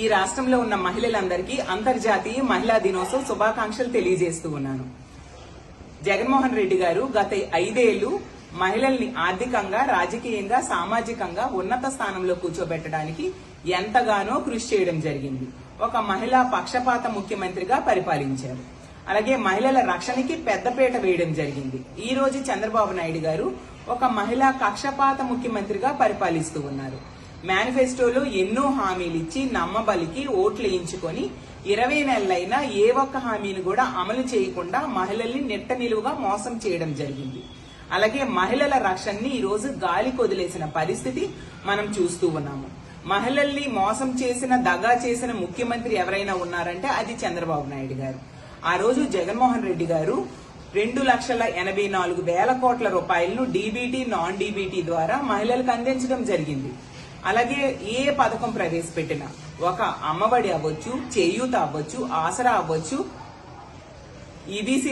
ఈ రాష్ట్రంలో ఉన్న మహిళలందరికీ అంతర్జాతీయ మహిళా దినోత్సవ శుభాకాంక్షలు తెలియజేస్తూ ఉన్నాను. జగన్మోహన్ రెడ్డి గారు గత 5 ఏళ్లు మహిళల్ని ఆర్థికంగా, రాజకీయంగా, సామాజికంగా ఉన్నత స్థానంలో కూర్చోబెట్టడానికి ఎంతగానో కృషి చేయడం జరిగింది. ఒక మహిళా పక్షపాత ముఖ్యమంత్రిగా పరిపాలించారు. అలాగే మహిళల రక్షణకి పెద్దపీట వేయడం జరిగింది. ఈ రోజు చంద్రబాబు నాయుడు గారు ఒక మహిళా పక్షపాత ముఖ్యమంత్రిగా పరిపాలిస్తూ ఉన్నారు. మేనిఫెస్టోలో ఎన్నో హామీలు ఇచ్చి నమ్మబలికి ఓట్లు వేయించుకొని 20 నెలలైనా ఏ ఒక్క హామీని కూడా అమలు చేయకుండా మహిళల్ని నెట్ట నిలువుగా మోసం చేయడం జరిగింది. అలాగే మహిళల రక్షణని ఈ రోజు గాలికి వదిలేసిన పరిస్థితి మనం చూస్తూ ఉన్నాము. మహిళల్ని మోసం చేసిన, దగా చేసిన ముఖ్యమంత్రి ఎవరైనా ఉన్నారంటే అది చంద్రబాబు నాయుడు గారు. ఆ రోజు జగన్మోహన్ రెడ్డి గారు 2,84,000 కోట్ల రూపాయలను డీబీటీ, నాన్ డీబీటీ ద్వారా మహిళలకు అందించడం జరిగింది. అలాగే ఏ పథకం ప్రవేశపెట్టినా, ఒక అమ్మఒడి అవ్వచ్చు, చేయూత అవ్వచ్చు, ఆసరా అవ్వచ్చు, ఈబీసీ